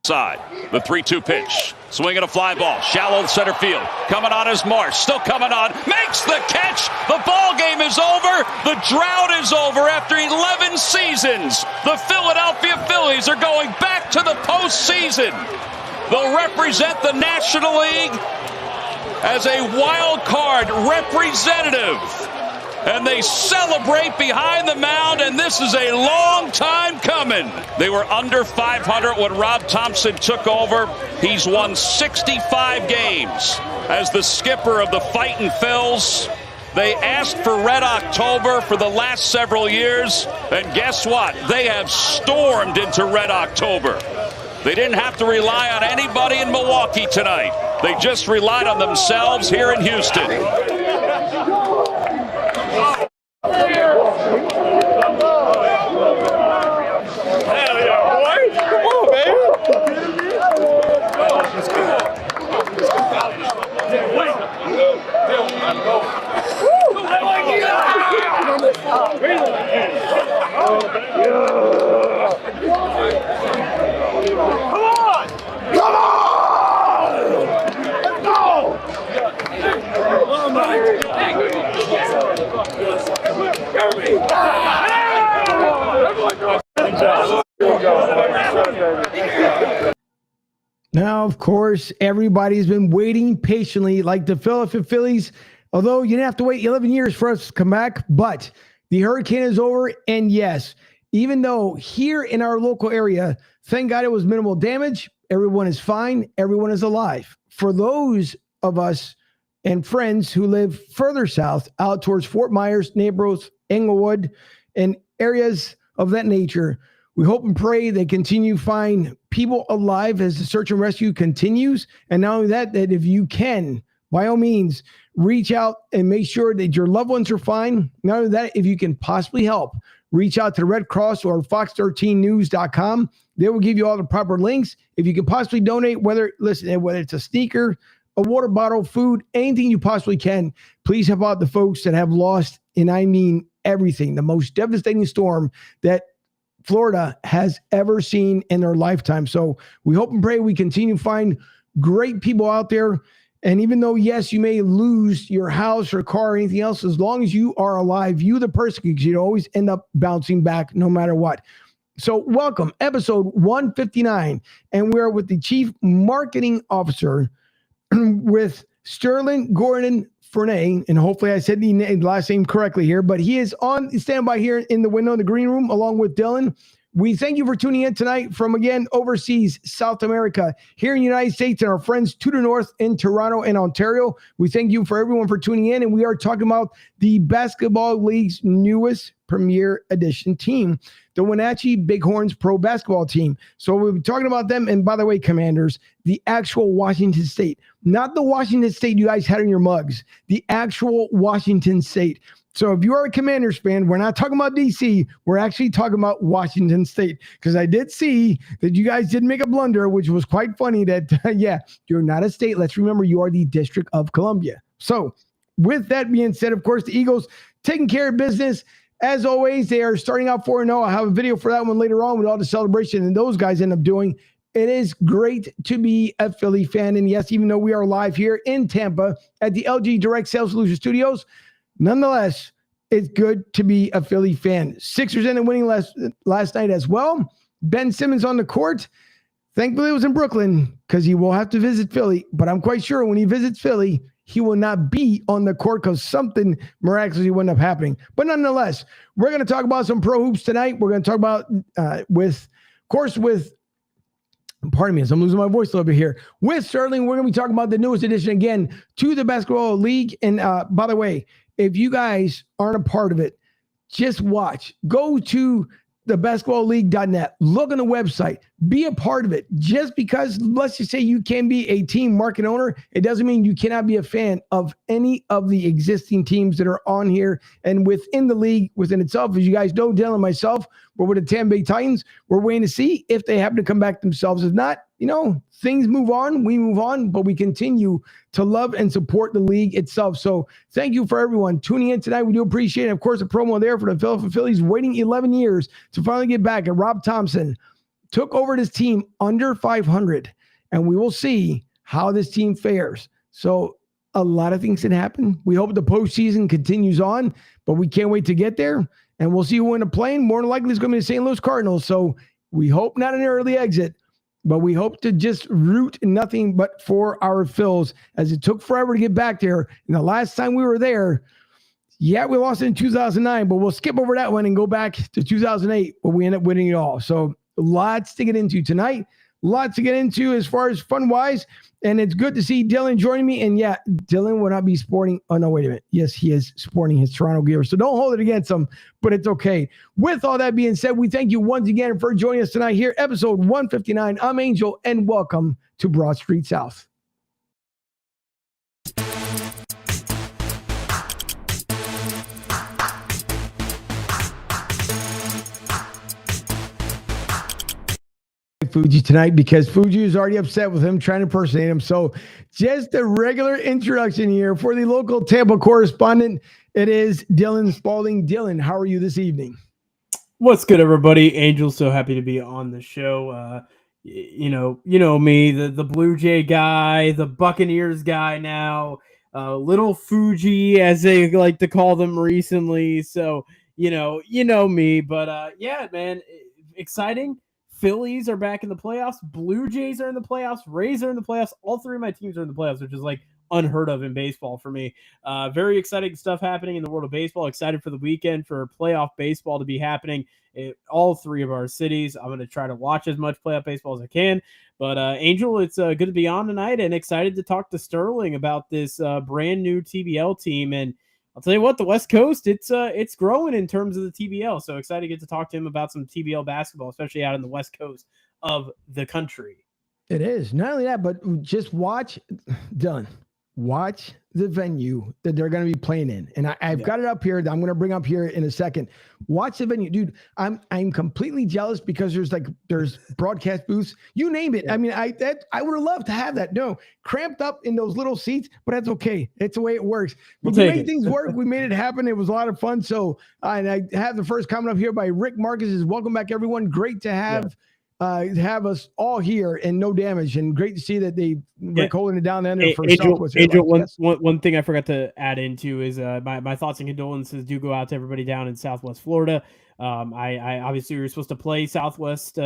side. The 3-2 pitch. Swinging a fly ball. Shallow center field. Coming on is Marsh. Still coming on. Makes the catch. The ball game is over. The drought is over after 11 seasons. The Philadelphia Phillies are going back to the postseason. They'll represent the National League as a wild card representative. And they celebrate behind the mound, and this is a long time coming. They were under 500 when Rob Thompson took over. He's won 65 games as the skipper of the Fightin' Phils. They asked for Red October for the last several years, and guess what? They have stormed into Red October. They didn't have to rely on anybody in Milwaukee tonight. They just relied on themselves here in Houston. Now, of course, everybody's been waiting patiently, like the Philadelphia Phillies, although you didn't have to wait 11 years for us to come back, but the hurricane is over, and yes, even though here in our local area, thank God it was minimal damage, everyone is fine, everyone is alive. For those of us and friends who live further south, out towards Fort Myers, Naples, Englewood, and areas of that nature, we hope and pray they continue to find people alive as the search and rescue continues. And not only that, that if you can, by all means, reach out and make sure that your loved ones are fine. Not only that, if you can possibly help, reach out to the Red Cross or fox13news.com. They will give you all the proper links. If you can possibly donate, whether it's a sneaker, a water bottle, food, anything you possibly can, please help out the folks that have lost, and I mean everything, the most devastating storm that Florida has ever seen in their lifetime. So we hope and pray we continue to find great people out there. And even though, yes, you may lose your house or car or anything else, as long as you are alive, you the person, because you always end up bouncing back no matter what. So welcome, episode 159. And we're with the Chief Marketing Officer with Sterling Gordon-Fournier, and hopefully I said the last name correctly here, but he is on standby here in the window in the green room along with Dylan. We thank you for tuning in tonight from, again, overseas, South America, here in the United States, and our friends to the north in Toronto and Ontario. We thank you for everyone for tuning in, and we are talking about the Basketball League's newest Premier Edition team, the Wenatchee Bighorns Pro Basketball Team. So we'll be talking about them, and by the way, Commanders, the actual Washington State, not the Washington State you guys had in your mugs, the actual Washington State. So if you are a Commanders fan, we're not talking about DC. We're actually talking about Washington State, because I did see that you guys did make a blunder, which was quite funny that, yeah, you're not a state. Let's remember you are the District of Columbia. So with that being said, of course, the Eagles taking care of business. As always, they are starting out 4-0. I'll have a video for that one later on with all the celebration and those guys end up doing. It is great to be a Philly fan. And yes, even though we are live here in Tampa at the LG Direct Sales Solutions Studios, nonetheless, it's good to be a Philly fan. Sixers ended winning last night as well. Ben Simmons on the court. Thankfully, it was in Brooklyn because he will have to visit Philly. But I'm quite sure when he visits Philly, he will not be on the court because something miraculously will end up happening. But nonetheless, we're going to talk about some pro hoops tonight. We're going to talk about pardon me, as I'm losing my voice a little bit here. With Sterling, we're going to be talking about the newest addition again to the Basketball League. And by the way, if you guys aren't a part of it, just watch. Go to thebasketballleague.net. Look on the website. Be a part of it. Just because, let's just say you can be a team market owner, it doesn't mean you cannot be a fan of any of the existing teams that are on here and within the league within itself. As you guys know, Dylan and myself, we're with the Tampa Bay Titans. We're waiting to see if they happen to come back themselves. If not, things move on, we move on, but we continue to love and support the league itself. So thank you for everyone tuning in tonight. We do appreciate it. Of course, a promo there for the Philadelphia Phillies waiting 11 years to finally get back at Rob Thompson. took over this team under 500, and we will see how this team fares. So a lot of things can happen. We hope the postseason continues on, but we can't wait to get there. And we'll see who win the plane. More than likely, it's going to be the St. Louis Cardinals. So we hope not an early exit, but we hope to just root nothing but for our Phils, as it took forever to get back there. And the last time we were there, yeah, we lost in 2009, but we'll skip over that one and go back to 2008, where we end up winning it all. So lots to get into tonight. Lots to get into as far as fun-wise. And it's good to see Dylan joining me. And yeah, Dylan will not be sporting. Oh, no, wait a minute. Yes, he is sporting his Toronto gear. So don't hold it against him, but it's okay. With all that being said, we thank you once again for joining us tonight here, episode 159. I'm Angel, and welcome to Broad Street South. Fuji tonight, because Fuji is already upset with him trying to impersonate him. So just a regular introduction here for the local Tampa correspondent. It is Dylan Spalding. Dylan, how are you this evening? What's good, everybody? Angel, so happy to be on the show. You know me, the Blue Jay guy, the Buccaneers guy now, little Fuji, as they like to call them recently. So, you know me, but yeah, man, exciting. Phillies are back in the playoffs. Blue Jays are in the playoffs. Rays are in the playoffs. All three of my teams are in the playoffs, which is like unheard of in baseball for me. Very exciting stuff happening in the world of baseball. Excited for the weekend for playoff baseball to be happening in all three of our cities. I'm going to try to watch as much playoff baseball as I can. But Angel, it's good to be on tonight, and excited to talk to Sterling about this brand new TBL team. And I'll tell you what, the West Coast, it's growing in terms of the TBL. So excited to get to talk to him about some TBL basketball, especially out in the West Coast of the country. It is. Not only that, but just watch, Dylan, watch the venue that they're going to be playing in. And I've got it up here that I'm going to bring up here in a second. Watch the venue. Dude, I'm completely jealous because there's broadcast booths. You name it. Yeah. I mean, I would have loved to have that. No, cramped up in those little seats, but that's okay. It's the way it works. We made things work. We made it happen. It was a lot of fun. So and I have the first comment up here by Rick Marcus is welcome back, everyone. Great to have us all here and no damage, and great to see that they were holding it down there for Southwest. Angel, one thing I forgot to add into is my thoughts and condolences do go out to everybody down in Southwest Florida. I obviously we were supposed to play Southwest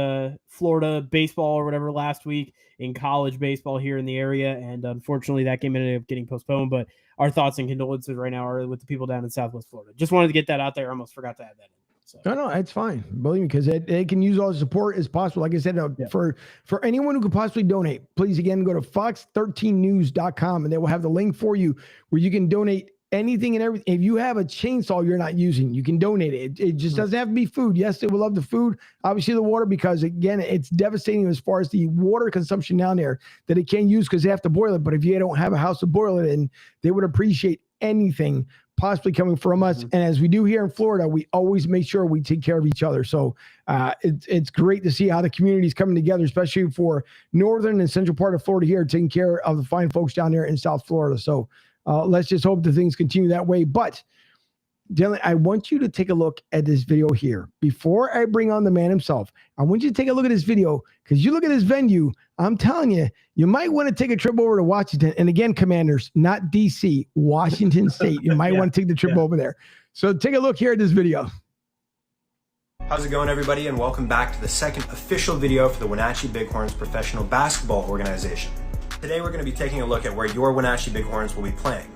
Florida baseball or whatever last week in college baseball here in the area, and unfortunately that game ended up getting postponed. But our thoughts and condolences right now are with the people down in Southwest Florida. Just wanted to get that out there. I almost forgot to add that in. So. No, it's fine. Believe me, because they can use all the support as possible. Like I said, for anyone who could possibly donate, please, again, go to fox13news.com, and they will have the link for you where you can donate anything and everything. If you have a chainsaw you're not using, you can donate it. It just doesn't have to be food. Yes, they will love the food, obviously the water, because, again, it's devastating as far as the water consumption down there that it can't use because they have to boil it. But if you don't have a house to boil it in, they would appreciate anything possibly coming from us. And as we do here in Florida, we always make sure we take care of each other. So it's great to see how the community is coming together, especially for northern and central part of Florida here, taking care of the fine folks down there in South Florida. So let's just hope that things continue that way. But Dylan, I want you to take a look at this video here. Before I bring on the man himself, I want you to take a look at this video, because you look at this venue, I'm telling you, you might want to take a trip over to Washington. And again, Commanders, not D.C., Washington State. You might want to take the trip over there. So take a look here at this video. How's it going, everybody, and welcome back to the second official video for the Wenatchee Bighorns professional basketball organization. Today, we're going to be taking a look at where your Wenatchee Bighorns will be playing.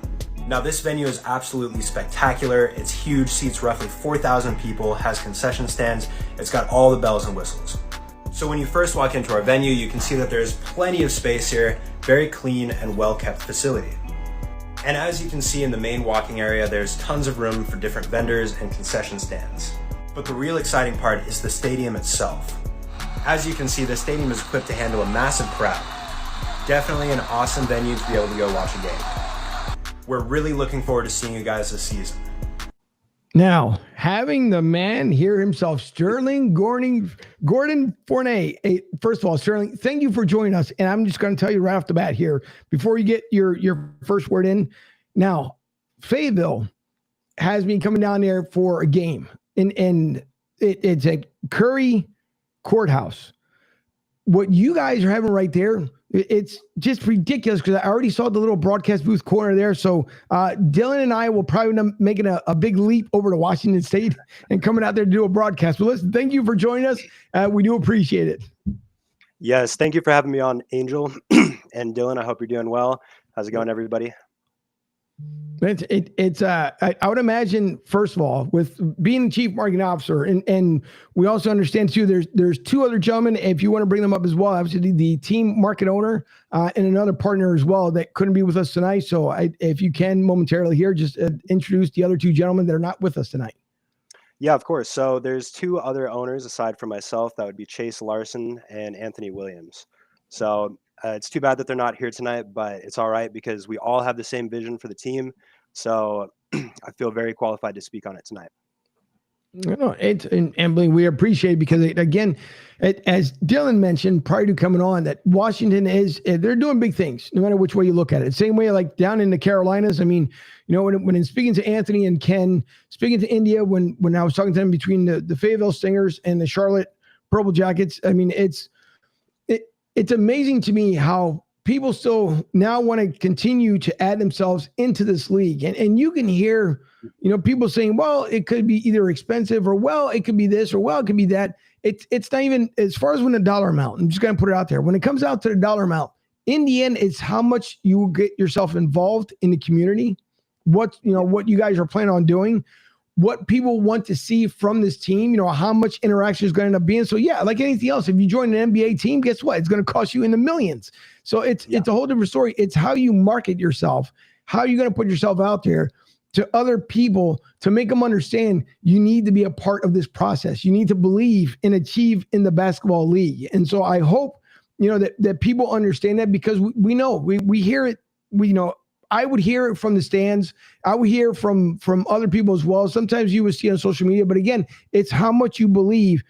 Now, this venue is absolutely spectacular. It's huge, seats roughly 4,000 people, has concession stands. It's got all the bells and whistles. So when you first walk into our venue, you can see that there's plenty of space here, very clean and well-kept facility. And as you can see in the main walking area, there's tons of room for different vendors and concession stands. But the real exciting part is the stadium itself. As you can see, the stadium is equipped to handle a massive crowd. Definitely an awesome venue to be able to go watch a game. We're really looking forward to seeing you guys this season. Now, having the man here himself, Sterling Gordon-Fournier. Hey, first of all, Sterling, thank you for joining us. And I'm just going to tell you right off the bat here, before you get your first word in. Now, Fayetteville has me coming down there for a game. And it's at Curry Courthouse. what you guys are having right there, it's just ridiculous because I already saw the little broadcast booth corner there. So Dylan and I will probably be making a big leap over to Washington State and coming out there to do a broadcast. But listen, thank you for joining us. We do appreciate it. Yes, thank you for having me on, Angel and Dylan. I hope you're doing well. How's it going, everybody? I would imagine, first of all, with being chief marketing officer, and we also understand too, there's two other gentlemen, if you want to bring them up as well, obviously the team market owner and another partner as well that couldn't be with us tonight. So if you can momentarily here, just introduce the other two gentlemen that are not with us tonight. Yeah, of course. So there's two other owners aside from myself. That would be Chase Larsen and Anthony Williams. So it's too bad that they're not here tonight, but it's all right because we all have the same vision for the team. So I feel very qualified to speak on it tonight. No, and we appreciate it because as Dylan mentioned prior to coming on, that Washington they're doing big things no matter which way you look at it. Same way like down in the Carolinas. I mean, when in speaking to Anthony and Ken, speaking to India, when I was talking to them between the Fayetteville Stingers and the Charlotte Purple Jackets, I mean, it's amazing to me how people still now want to continue to add themselves into this league. And you can hear, people saying, well, it could be either expensive or, well, it could be this or, well, it could be that. It's not even as far as when the dollar amount, I'm just going to put it out there. When it comes out to the dollar amount, in the end, it's how much you will get yourself involved in the community, what you guys are planning on doing, what people want to see from this team, how much interaction is going to end up being. So yeah, like anything else, if you join an NBA team, guess what? It's going to cost you in the millions. So it's a whole different story. It's how you market yourself, how you're going to put yourself out there to other people to make them understand you need to be a part of this process. You need to believe and achieve in the basketball league. And so I hope, that people understand that because we know, we hear it, I would hear it from the stands. I would hear from other people as well. Sometimes you would see on social media, but again, it's how much you believe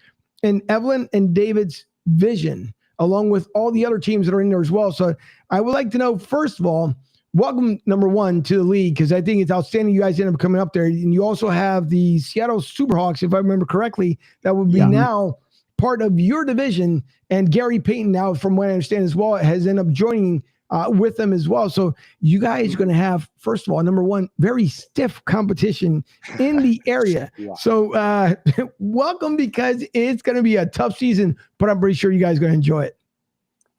in Evelyn and David's vision, along with all the other teams that are in there as well. So I would like to know, first of all, welcome, number one, to the league, because I think it's outstanding you guys end up coming up there. And you also have the Seattle Superhawks, if I remember correctly, that would be now part of your division. And Gary Payton now, from what I understand as well, has ended up joining with them as well. So you guys are going to have, first of all, number one, very stiff competition in the area. So welcome, because it's going to be a tough season, but I'm pretty sure you guys are going to enjoy it.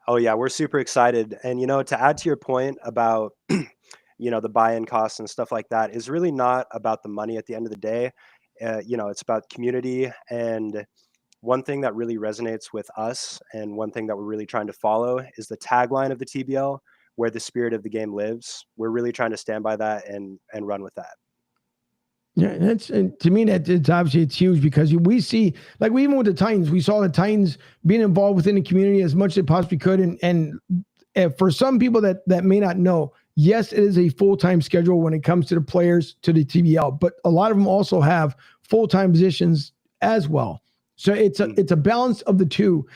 Oh yeah, we're super excited. And, to add to your point about, the buy-in costs and stuff like that is really not about the money at the end of the day. It's about community. And one thing that really resonates with us and one thing that we're really trying to follow is the tagline of the TBL, where the spirit of the game lives. We're really trying to stand by that and run with that. Yeah, to me, it's obviously it's huge because we see, like even with the Titans, we saw the Titans being involved within the community as much as they possibly could. And for some people that may not know, yes, it is a full-time schedule when it comes to the players to the TBL, but a lot of them also have full-time positions as well. So it's a balance of the two.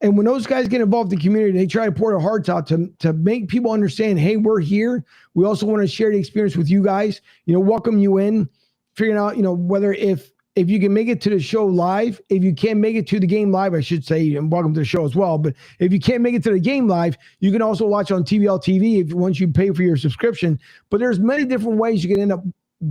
And when those guys get involved in the community, they try to pour their hearts out to make people understand, hey, we're here. We also want to share the experience with you guys, welcome you in, figuring out, whether if you can make it to the show live, if you can't make it to the game live, I should say, and welcome to the show as well. But if you can't make it to the game live, you can also watch on TBL TV once you pay for your subscription. But there's many different ways you can end up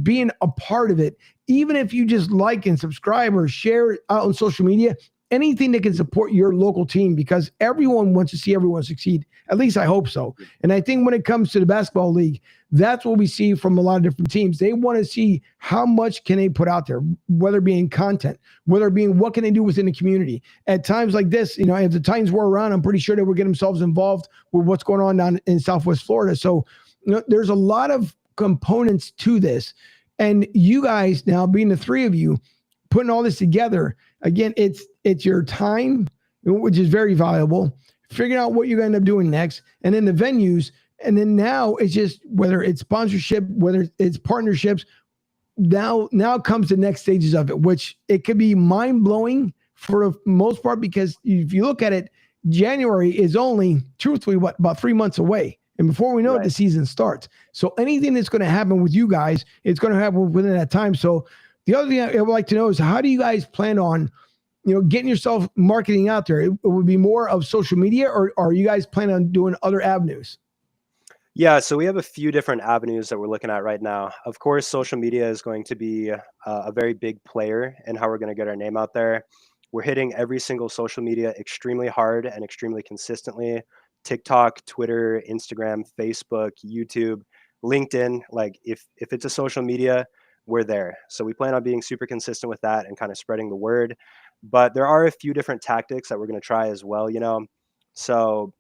being a part of it. Even if you just like and subscribe or share it out on social media, anything that can support your local team, because everyone wants to see everyone succeed. At least I hope so. And I think when it comes to the basketball league, that's what we see from a lot of different teams. They want to see how much can they put out there, whether it be in content, whether it be in what can they do within the community. At times like this, if the Titans were around, I'm pretty sure they would get themselves involved with what's going on down in Southwest Florida. So there's a lot of components to this. And you guys now, being the three of you, putting all this together, again, it's your time, which is very valuable, figuring out what you're going to end up doing next, and then the venues. And then now it's just, whether it's sponsorship, whether it's partnerships, now comes the next stages of it, which it could be mind-blowing for the most part, because if you look at it, January is only, truthfully, about 3 months away. And before we know it, the season starts. So anything that's going to happen with you guys, it's going to happen within that time. So the other thing I would like to know is, how do you guys plan on getting yourself marketing out there? It would be more of social media, or are you guys planning on doing other avenues? Yeah, so we have a few different avenues that we're looking at right now. Of course, social media is going to be a very big player in how we're going to get our name out there. We're hitting every single social media extremely hard and extremely consistently. TikTok, Twitter, Instagram, Facebook, YouTube, LinkedIn. Like if it's a social media, we're there. So we plan on being super consistent with that and kind of spreading the word. But there are a few different tactics that we're going to try as well, So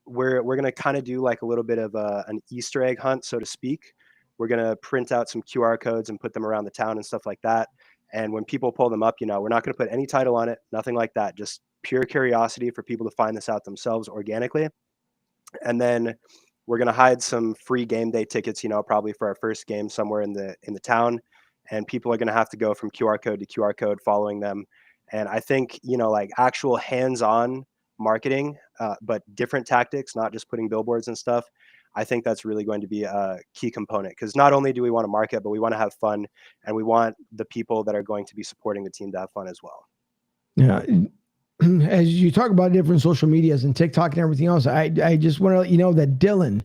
we're going to kind of do like a little bit of an Easter egg hunt, so to speak. We're going to print out some QR codes and put them around the town and stuff like that. And when people pull them up, we're not going to put any title on it, nothing like that. Just pure curiosity for people to find this out themselves organically. And then we're going to hide some free game day tickets, probably for our first game somewhere in the town. And people are going to have to go from QR code to QR code following them. And I think, like actual hands-on marketing, but different tactics, not just putting billboards and stuff. I think that's really going to be a key component, because not only do we want to market, but we want to have fun, and we want the people that are going to be supporting the team to have fun as well. Yeah. As you talk about different social medias and TikTok and everything else, I just want to let you know that Dylan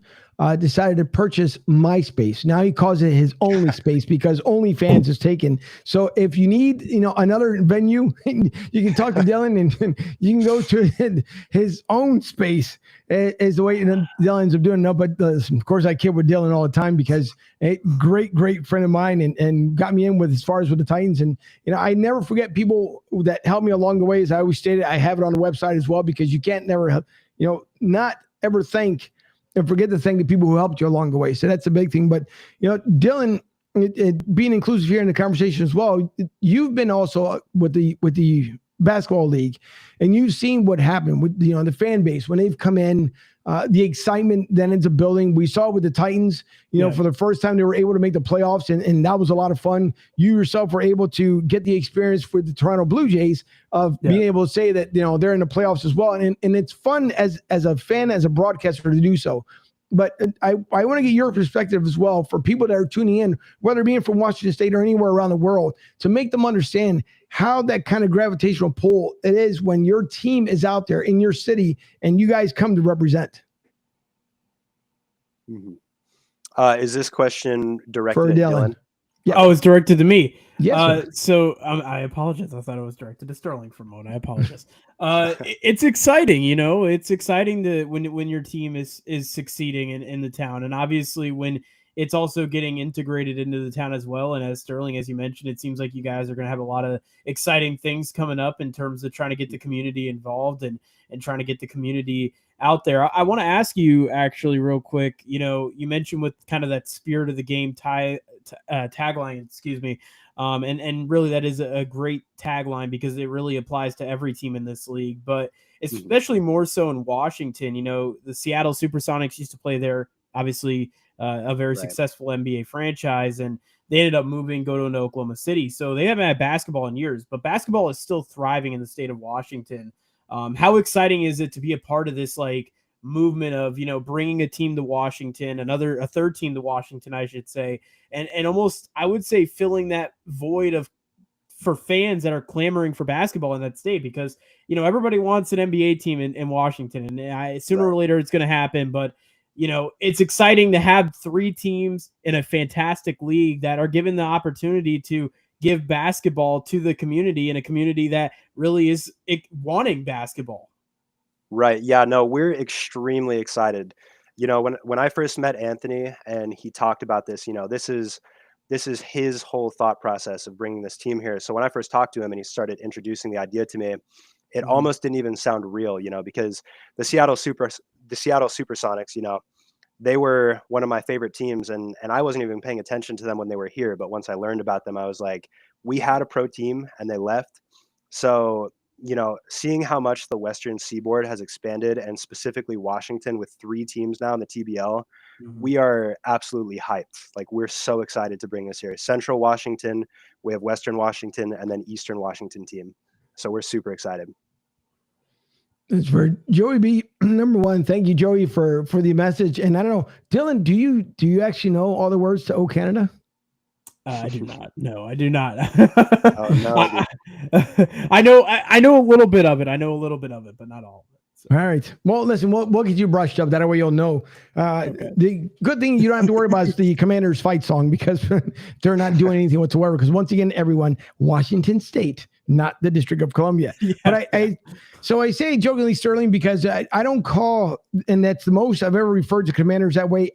decided to purchase MySpace. Now he calls it his only space because OnlyFans is taken. So if you need, another venue, you can talk to Dylan, and you can go to his own space. Is the way Dylan ends up doing. No, but of course I kid with Dylan all the time, because a great friend of mine, and got me in with as far as with the Titans. And I never forget people that helped me along the way. As I always stated, I have it on the website as well, because you can't never not ever thank and forget to thank the people who helped you along the way. So that's a big thing. But Dylan, being inclusive here in the conversation as well, you've been also with the basketball league, and you've seen what happened with the fan base when they've come in, the excitement that ends up building. We saw it with the Titans, for the first time they were able to make the playoffs, and that was a lot of fun. You yourself were able to get the experience with the Toronto Blue Jays of being able to say that they're in the playoffs as well, and it's fun as a fan, as a broadcaster, to do so. But I want to get your perspective as well for people that are tuning in, whether being from Washington State or anywhere around the world, to make them understand how that kind of gravitational pull it is when your team is out there in your city and you guys come to represent. Mm-hmm. Is this question directed for at Dylan? Yeah. Oh, it's directed to me. Yes. So I apologize. I thought it was directed to Sterling for a moment. I apologize. It's exciting, It's exciting to when your team is succeeding in the town, and obviously when it's also getting integrated into the town as well. And as Sterling, as you mentioned, it seems like you guys are going to have a lot of exciting things coming up in terms of trying to get the community involved and trying to get the community out there. I want to ask you actually real quick, you mentioned with kind of that spirit of the game tagline, excuse me. And really that is a great tagline, because it really applies to every team in this league, but especially more so in Washington. The Seattle Supersonics used to play there, obviously a very successful NBA franchise, and they ended up going to Oklahoma City. So they haven't had basketball in years, but basketball is still thriving in the state of Washington. How exciting is it to be a part of this movement of bringing a team to Washington, a third team to Washington, I should say, and almost, I would say, filling that void for fans that are clamoring for basketball in that state, because everybody wants an NBA team in Washington, and sooner or later it's going to happen. But it's exciting to have three teams in a fantastic league that are given the opportunity to give basketball to the community, in a community that really is wanting basketball. Right. Yeah, no, we're extremely excited. When I first met Anthony and he talked about this, this is his whole thought process of bringing this team here. So when I first talked to him and he started introducing the idea to me, it almost didn't even sound real, because the Seattle Supersonics, they were one of my favorite teams, and I wasn't even paying attention to them when they were here. But once I learned about them, I was like, we had a pro team and they left. So, seeing how much the Western Seaboard has expanded, and specifically Washington with 3 teams now in the TBL, we are absolutely hyped. Like, we're so excited to bring this here. Central Washington, we have Western Washington, and then Eastern Washington team. So we're super excited. It's for Joey B. Number one, thank you, Joey, for the message. And I don't know, Dylan, do you actually know all the words to "Oh Canada"? I do not. No, I do not. Oh no, I know a little bit of it. I know a little bit of it, but not all of it. So. All right. Well, listen, we'll get you brushed up. That way you'll know. Okay. The good thing you don't have to worry about is the Commanders fight song, because they're not doing anything whatsoever. Because once again, everyone, Washington State, not the District of Columbia. Yeah. But I say jokingly Sterling, because I don't call, and that's the most I've ever referred to Commanders that way.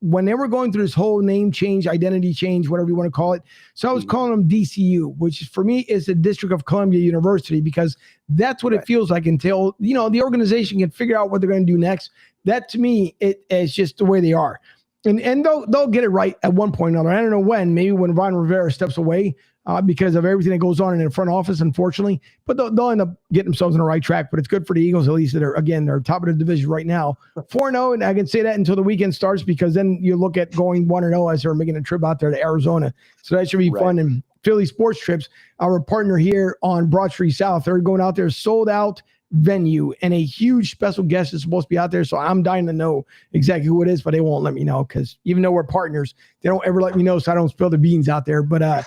When they were going through this whole name change, identity change, whatever you want to call it. So I was calling them DCU, which for me is the District of Columbia University, because that's what it feels like until, the organization can figure out what they're going to do next. That to me, it's just the way they are. And they'll get it right at one point or another. I don't know when, maybe when Ron Rivera steps away, because of everything that goes on in the front office, unfortunately. But they'll end up getting themselves on the right track. But it's good for the Eagles, at least, that they're top of the division right now. 4-0, and I can say that until the weekend starts, because then you look at going 1-0 as they're making a trip out there to Arizona. So that should be fun. And Philly Sports Trips, our partner here on Broad Street South, they're going out there, sold out venue, and a huge special guest is supposed to be out there. So I'm dying to know exactly who it is, but they won't let me know, because even though we're partners, they don't ever let me know, so I don't spill the beans out there. But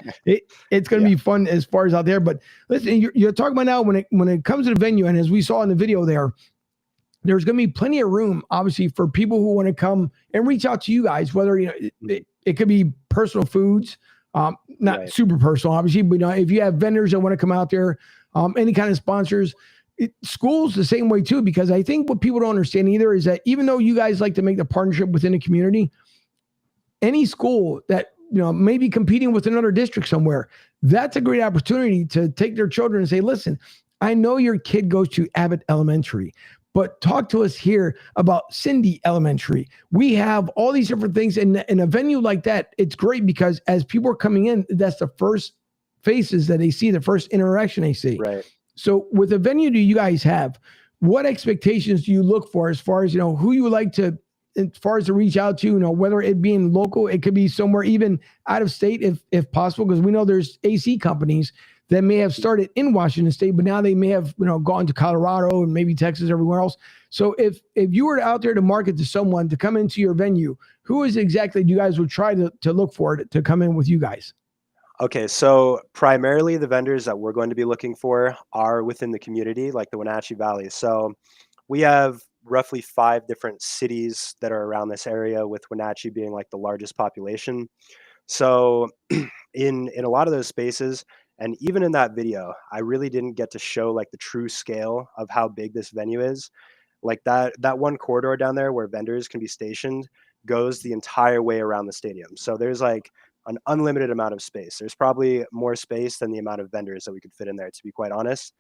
it's going to be fun as far as out there. But listen, you're talking about now when it comes to the venue, and as we saw in the video there's going to be plenty of room, obviously, for people who want to come and reach out to you guys, whether it could be personal foods, not super personal, obviously, but if you have vendors that want to come out there, any kind of sponsors. Schools the same way too, because I think what people don't understand either is that even though you guys like to make the partnership within the community, any school that may be competing with another district somewhere, that's a great opportunity to take their children and say, listen, I know your kid goes to Abbott Elementary, but talk to us here about Cindy Elementary. We have all these different things, and in a venue like that, it's great because as people are coming in, that's the first faces that they see, the first interaction they see. Right. So with the venue do you guys have, what expectations do you look for as far as, who you would like to, as far as to reach out to, whether it being local, it could be somewhere even out of state if possible, because we know there's AC companies that may have started in Washington State, but now they may have, gone to Colorado and maybe Texas, everywhere else. So if you were out there to market to someone to come into your venue, who is exactly you guys would try to look for to come in with you guys? Okay, so primarily the vendors that we're going to be looking for are within the community, like the Wenatchee Valley. So we have roughly 5 different cities that are around this area, with Wenatchee being like the largest population. So in a lot of those spaces, and even in that video, I really didn't get to show like the true scale of how big this venue is. Like that one corridor down there where vendors can be stationed goes the entire way around the stadium. So there's like an unlimited amount of space. There's probably more space than the amount of vendors that we could fit in there, to be quite honest.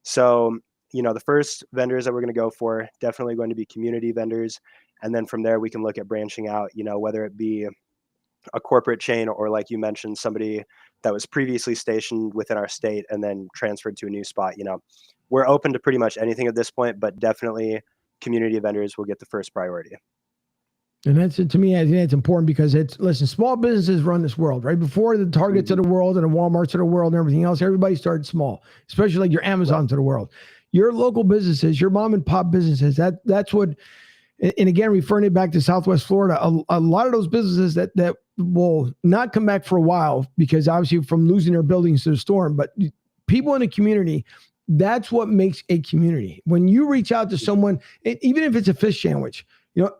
So, the first vendors that we're going to go for, definitely going to be community vendors. And then from there, we can look at branching out, whether it be a corporate chain or, like you mentioned, somebody that was previously stationed within our state and then transferred to a new spot. We're open to pretty much anything at this point, but definitely community vendors will get the first priority. And that's, to me, I think it's important because listen, small businesses run this world, right? Before the Targets of the world and the Walmarts of the world and everything else, everybody started small, especially like your Amazons of the world. Your local businesses, your mom and pop businesses, that's what, and again, referring it back to Southwest Florida, a lot of those businesses that will not come back for a while because obviously from losing their buildings to the storm, but people in the community, that's what makes a community. When you reach out to someone, even if it's a fish sandwich,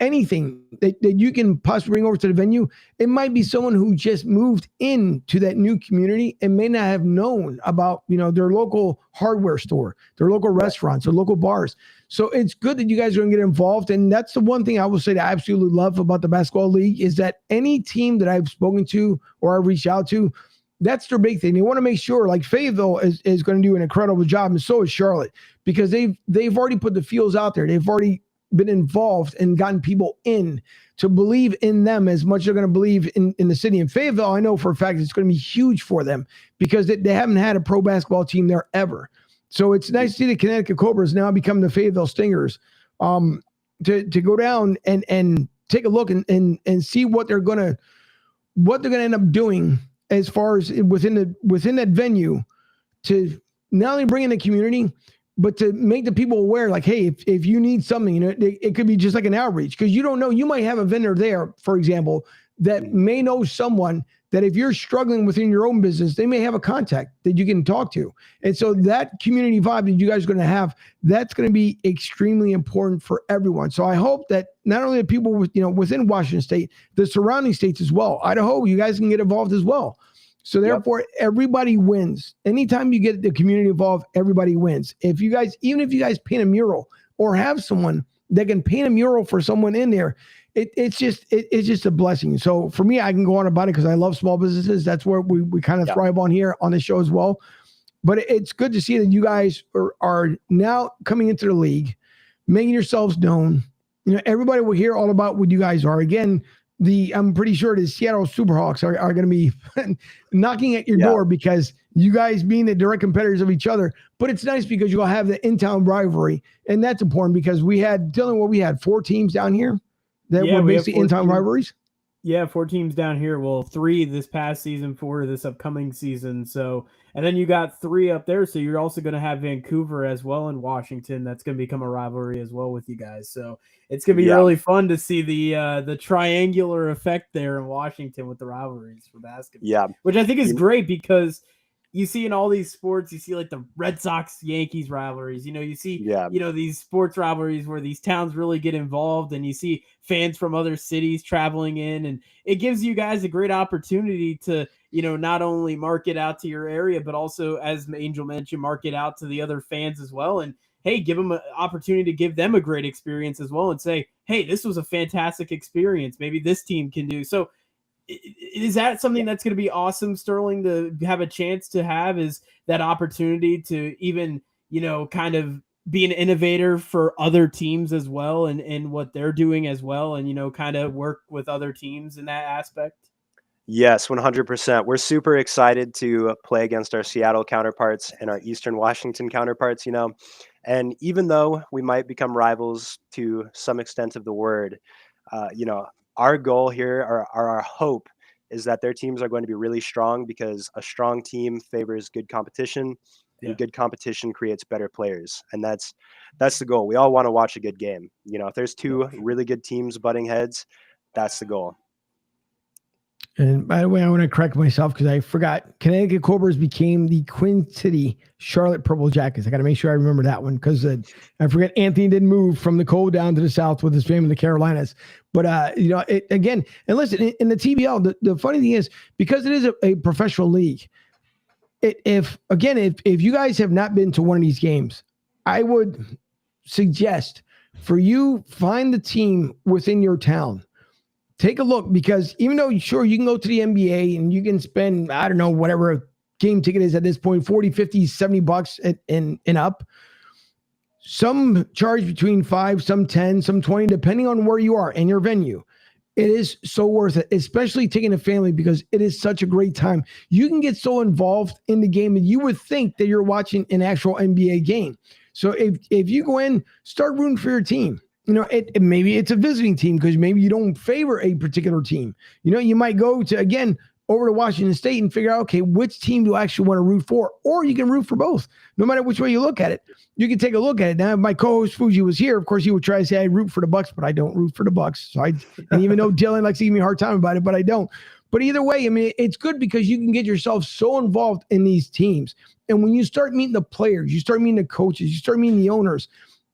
anything that you can possibly bring over to the venue, it might be someone who just moved into that new community and may not have known about, their local hardware store, their local restaurants, their local bars. So it's good that you guys are going to get involved. And that's the one thing I will say that I absolutely love about the basketball league is that any team that I've spoken to or I reach out to, that's their big thing. They want to make sure, like Fayetteville is going to do an incredible job, and so is Charlotte, because they've already put the feels out there. They've already been involved and gotten people in to believe in them as much as they're going to believe in the city. And Fayetteville, I know for a fact it's going to be huge for them because they haven't had a pro basketball team there ever. So it's nice to see the Connecticut Cobras now become the Fayetteville Stingers, to go down and take a look and see what they're going to end up doing as far as within that venue to not only bring in the community, but to make the people aware, like, hey, if you need something, it could be just like an outreach, because you don't know, you might have a vendor there, for example, that may know someone that if you're struggling within your own business, they may have a contact that you can talk to. And so that community vibe that you guys are going to have, that's going to be extremely important for everyone. So I hope that not only the people within Washington State, the surrounding states as well, Idaho, you guys can get involved as well. So therefore, everybody wins. Anytime you get the community involved, everybody wins. Even if you guys paint a mural or have someone that can paint a mural for someone in there, it's just a blessing. So for me, I can go on about it because I love small businesses. That's where we kind of thrive on here on the show as well. But it's good to see that you guys are now coming into the league, making yourselves known. Everybody will hear all about what you guys are. Again, I'm pretty sure the Seattle Superhawks are going to be knocking at your door because you guys being the direct competitors of each other. But it's nice because you'll have the in-town rivalry. And that's important because we had 4 teams down here that were basically in-town rivalries. Yeah, 4 teams down here. Well, 3 this past season, 4 this upcoming season. So, and then you got 3 up there. So you're also going to have Vancouver as well and Washington. That's going to become a rivalry as well with you guys. So it's going to be really fun to see the triangular effect there in Washington with the rivalries for basketball. Yeah, which I think is great because you see in all these sports, you see like the Red Sox Yankees rivalries, you see, these sports rivalries where these towns really get involved and you see fans from other cities traveling in, and it gives you guys a great opportunity to, not only market out to your area, but also, as Angel mentioned, market out to the other fans as well. And hey, give them an opportunity to give them a great experience as well and say, hey, this was a fantastic experience. Maybe this team can do so. Is that something that's going to be awesome, Sterling, to have a chance to have, is that opportunity to even, kind of be an innovator for other teams as well and what they're doing as well and, kind of work with other teams in that aspect? Yes, 100%. We're super excited to play against our Seattle counterparts and our Eastern Washington counterparts, and even though we might become rivals to some extent of the word, our goal here, our hope, is that their teams are going to be really strong because a strong team favors good competition, and good competition creates better players. And that's the goal. We all want to watch a good game. If there's 2 really good teams butting heads, that's the goal. And by the way, I want to correct myself because I forgot. Connecticut Cobras became the Queen City Charlotte Purple Jackets. I got to make sure I remember that one because I forget Anthony didn't move from the cold down to the south with his family in the Carolinas. But, again, and listen, in the TBL, the funny thing is, because it is a professional league, if you guys have not been to one of these games, I would suggest for you, find the team within your town. Take a look, because even though sure you can go to the NBA and you can spend, I don't know, whatever a game ticket is at this point, 40, 50, 70 bucks and up. Some charge between 5, some 10, some 20, depending on where you are and your venue. It is so worth it, especially taking a family, because it is such a great time. You can get so involved in the game that you would think that you're watching an actual NBA game. So if you go in, start rooting for your team. Maybe it's a visiting team because maybe you don't favor a particular team. You might go to, over to Washington State and figure out, okay, which team do I actually want to root for? Or you can root for both. No matter which way you look at it, you can take a look at it. Now, if my co-host Fuji was here, of course, he would try to say I root for the Bucks, but I don't root for the Bucks. So and even though Dylan likes to give me a hard time about it, but I don't. But either way, it's good because you can get yourself so involved in these teams. And when you start meeting the players, you start meeting the coaches, you start meeting the owners,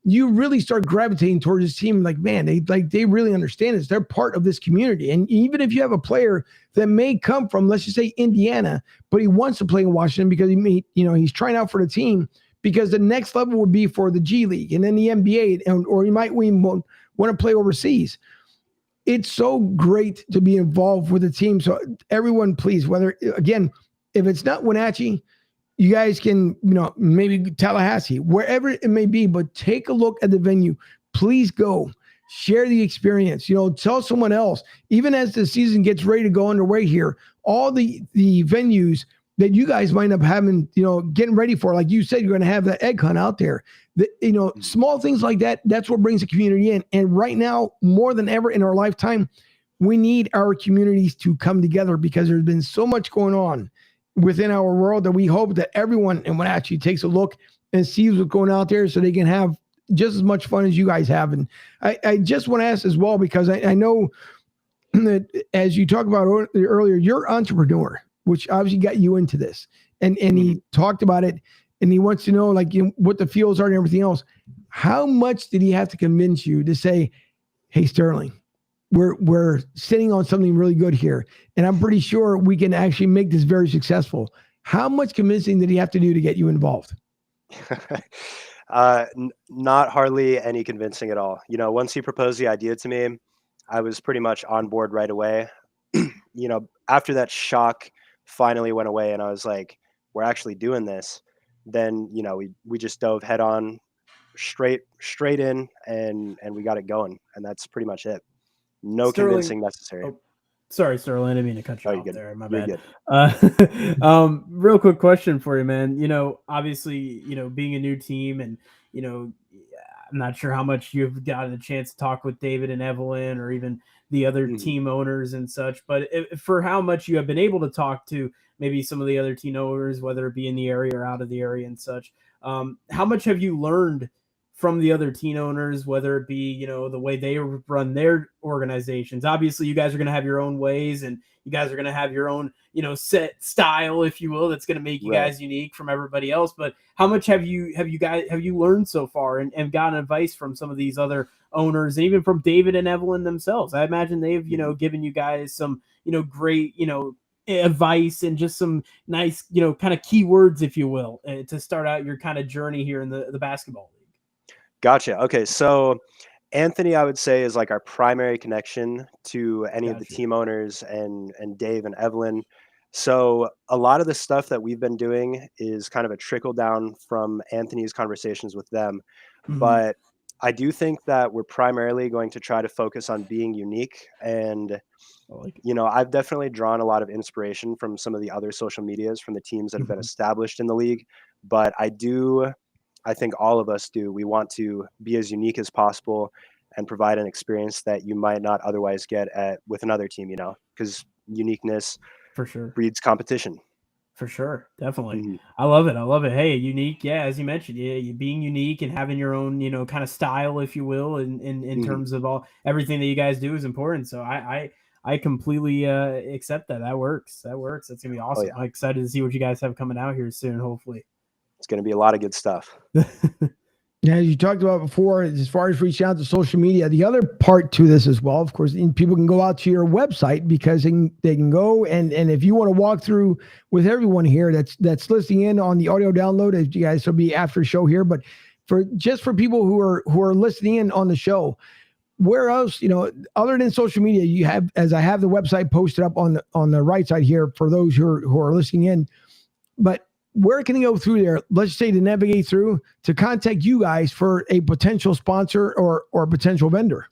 you really start gravitating towards this team. Like, man, they really understand this. They're part of this community. And even if you have a player that may come from, let's just say, Indiana, but he wants to play in Washington because he's trying out for the team, because the next level would be for the G League and then the NBA, or he might want to play overseas. It's so great to be involved with the team. So everyone, please, whether, again, if it's not Wenatchee, you guys can, maybe Tallahassee, wherever it may be, but take a look at the venue. Please go. Share the experience. Tell someone else. Even as the season gets ready to go underway here, all the venues that you guys might up having, getting ready for, like you said, you're going to have that egg hunt out there. Small things like that, that's what brings the community in. And right now, more than ever in our lifetime, we need our communities to come together because there's been so much going on within our world that we hope that everyone in Wenatchee takes a look and sees what's going out there so they can have just as much fun as you guys have. And I just want to ask as well, because I know as you talked about earlier, you're an entrepreneur, which obviously got you into this. And he talked about it, and he wants to know what the feels are and everything else. How much did he have to convince you to say, hey, Sterling, we're sitting on something really good here, and I'm pretty sure we can actually make this very successful. How much convincing did he have to do to get you involved? Not hardly any convincing at all. Once he proposed the idea to me, I was pretty much on board right away. After that shock finally went away and I was like, we're actually doing this, then, we just dove head on straight in and we got it going. And that's pretty much it. No Sterling, convincing necessary. Oh, sorry, Sterling, I didn't mean to cut you off there. My bad. Real quick question for you, man. Obviously, being a new team and, I'm not sure how much you've gotten a chance to talk with David and Evelyn or even the other team owners and such, but for how much you have been able to talk to maybe some of the other team owners, whether it be in the area or out of the area and such, how much have you learned from the other team owners, whether it be, the way they run their organizations? Obviously, you guys are going to have your own ways and you guys are going to have your own, set style, if you will, that's going to make you guys unique from everybody else. But how much have you learned so far and gotten advice from some of these other owners and even from David and Evelyn themselves? I imagine they've, given you guys some, great, advice and just some nice, kind of keywords, if you will, to start out your kind of journey here in the basketball league. Gotcha. Okay. So Anthony, I would say, is like our primary connection to any of the team owners and Dave and Evelyn. So a lot of the stuff that we've been doing is kind of a trickle down from Anthony's conversations with them. But I do think that we're primarily going to try to focus on being unique. And, I've definitely drawn a lot of inspiration from some of the other social medias from the teams that have been established in the league. But I think all of us do. We want to be as unique as possible and provide an experience that you might not otherwise get with another team, because uniqueness for sure breeds competition. For sure. Definitely. I love it. Hey, unique. Yeah. As you mentioned, you being unique and having your own, kind of style, if you will, in terms of everything that you guys do is important. So I completely accept that. That works. That's going to be awesome. I'm excited to see what you guys have coming out here soon, hopefully. It's going to be a lot of good stuff. Yeah, as you talked about before, as far as reaching out to social media, the other part to this as well, of course, people can go out to your website because they can go and if you want to walk through with everyone here that's listening in on the audio download, as you guys will be after show here, but for people who are listening in on the show, where else, other than social media, you have, as I have the website posted up on the right side here for those who are listening in, but where can they go through there, let's say, to navigate through to contact you guys for a potential sponsor or potential vendor?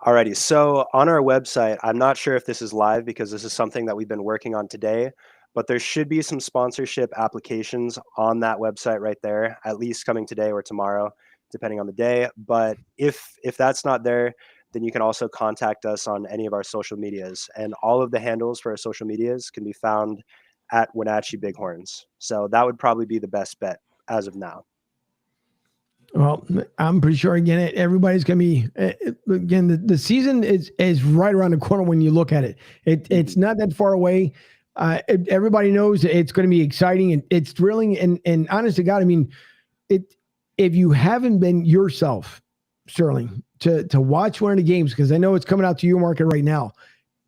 Alrighty. So on our website, I'm not sure if this is live because this is something that we've been working on today, but there should be some sponsorship applications on that website right there, at least coming today or tomorrow, depending on the day. But if that's not there, then you can also contact us on any of our social medias, and all of the handles for our social medias can be found at Wenatchee Bighorns. So that would probably be the best bet as of now. Well, I'm pretty sure, again, everybody's going to be, again, the season is right around the corner when you look at it. It's not that far away. Everybody knows it's going to be exciting and it's thrilling. And honest to God, I mean, if you haven't been yourself, Sterling, to watch one of the games, because I know it's coming out to your market right now,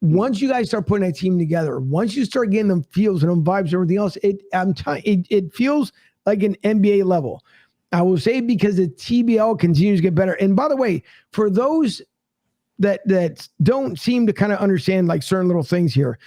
once you guys start putting that team together, once you start getting them feels and them vibes and everything else, it feels like an NBA level. I will say, because the TBL continues to get better. And by the way, for those that don't seem to kind of understand like certain little things here,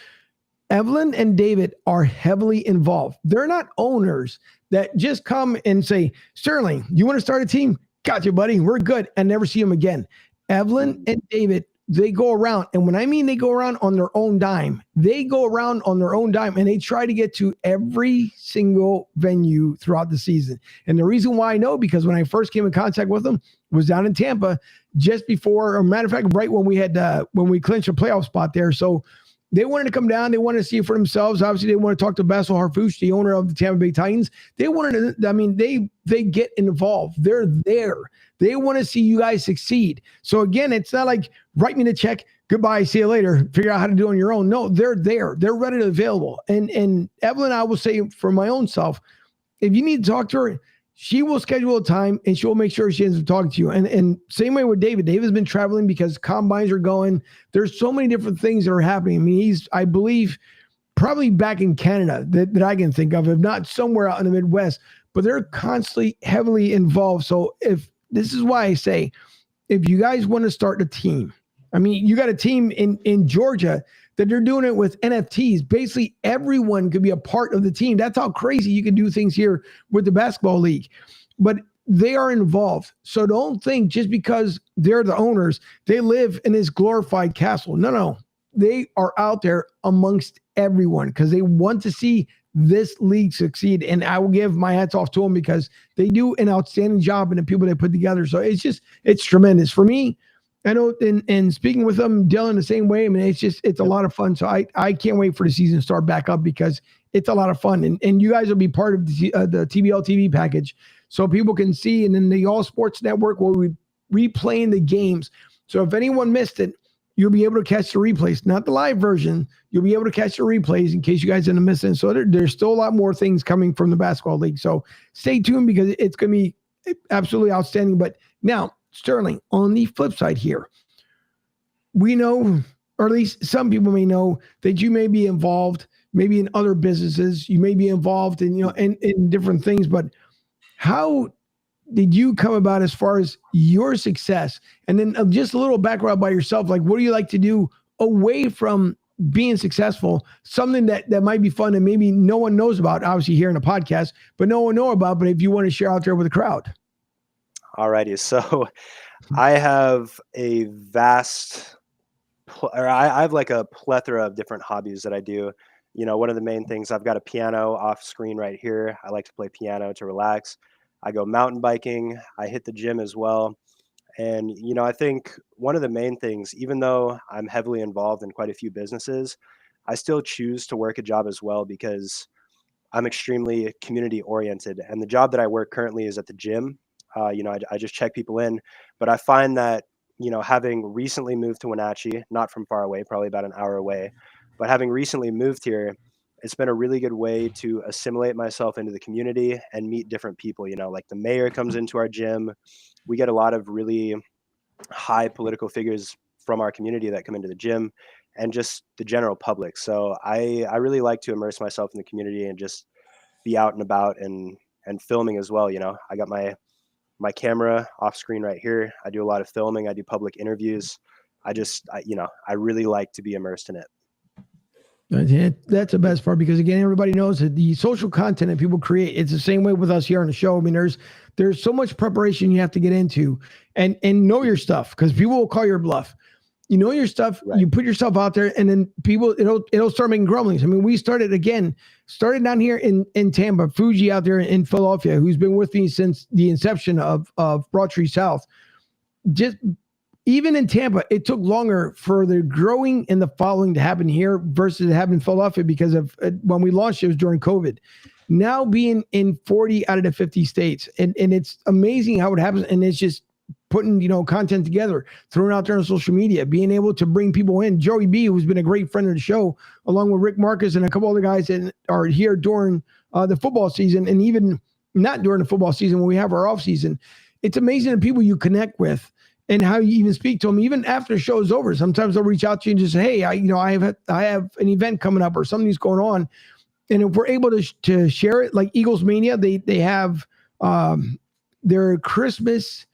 Evelyn and David are heavily involved. They're not owners that just come and say, Sterling, you want to start a team? Gotcha, buddy. We're good. And never see them again. Evelyn and David, they go around. And when I mean they go around on their own dime, they go around on their own dime and they try to get to every single venue throughout the season. And the reason why I know, because when I first came in contact with them was down in Tampa just before, or matter of fact, right when we had, when we clinched a playoff spot there. So they wanted to come down. They wanted to see it for themselves. Obviously, they want to talk to Basil Harfouche, the owner of the Tampa Bay Titans. They wanted to, I mean, they get involved. They're there. They want to see you guys succeed. So again, it's not like write me the check, goodbye, see you later, figure out how to do it on your own. No, they're there. They're readily available. And Evelyn, I will say for my own self, if you need to talk to her, she will schedule a time and she will make sure she ends up talking to you. And same way with David. David's been traveling because combines are going. There's so many different things that are happening. I mean, he's, I believe, probably back in Canada that I can think of, if not somewhere out in the Midwest, but they're constantly heavily involved. So if this is why I say, if you guys want to start a team, I mean, you got a team in Georgia that they're doing it with NFTs. Basically, everyone could be a part of the team. That's how crazy you can do things here with the basketball league. But they are involved. So don't think just because they're the owners, they live in this glorified castle. No. They are out there amongst everyone because they want to see this league succeed. And I will give my hats off to them because they do an outstanding job and the people they put together. So it's tremendous. For me, I know, and speaking with them, dealing the same way, I mean, it's a lot of fun. So I can't wait for the season to start back up because it's a lot of fun. And you guys will be part of the TBL TV package so people can see. And then the All Sports Network will be replaying the games. So if anyone missed it, you'll be able to catch the replays, not the live version. You'll be able to catch the replays in case you guys didn't miss it. So there's still a lot more things coming from the basketball league. So stay tuned because it's going to be absolutely outstanding. But now, Sterling, on the flip side here, we know, or at least some people may know, that you may be involved maybe in other businesses. You may be involved in, in different things, but how did you come about as far as your success? And then just a little background by yourself. Like, what do you like to do away from being successful? Something that might be fun and maybe no one knows about, obviously here in a podcast, but no one know about, but if you want to share out there with the crowd. Alrighty, so I have a I have like a plethora of different hobbies that I do. One of the main things, I've got a piano off screen right here. I like to play piano to relax. I go mountain biking. I hit the gym as well. And, I think one of the main things, even though I'm heavily involved in quite a few businesses, I still choose to work a job as well because I'm extremely community oriented. And the job that I work currently is at the gym. I just check people in, but I find that, having recently moved to Wenatchee, not from far away, probably about an hour away, but having recently moved here, it's been a really good way to assimilate myself into the community and meet different people. Like the mayor comes into our gym. We get a lot of really high political figures from our community that come into the gym and just the general public. So I really like to immerse myself in the community and just be out and about and filming as well. I got my camera off screen right here. I do a lot of filming. I do public interviews. I really like to be immersed in it. That's the best part because, again, everybody knows that the social content that people create, it's the same way with us here on the show. I mean, there's so much preparation you have to get into and know your stuff because people will call your bluff. You know your stuff, right. You put yourself out there, and then people, it'll start making grumblings. I mean, we started down here in Tampa, Fuji out there in Philadelphia, who's been with me since the inception of Broad Street South. Just even in Tampa, it took longer for the growing and the following to happen here versus it happened in Philadelphia because of when we launched, it was during COVID. Now being in 40 out of the 50 states, and it's amazing how it happens, and it's just putting, content together, throwing out there on social media, being able to bring people in. Joey B, who's been a great friend of the show, along with Rick Marcus and a couple other guys that are here during the football season, and even not during the football season when we have our off season. It's amazing the people you connect with and how you even speak to them, even after the show is over. Sometimes they'll reach out to you and just say, hey, I have an event coming up or something's going on. And if we're able to share it, like Eagles Mania, they have their Christmas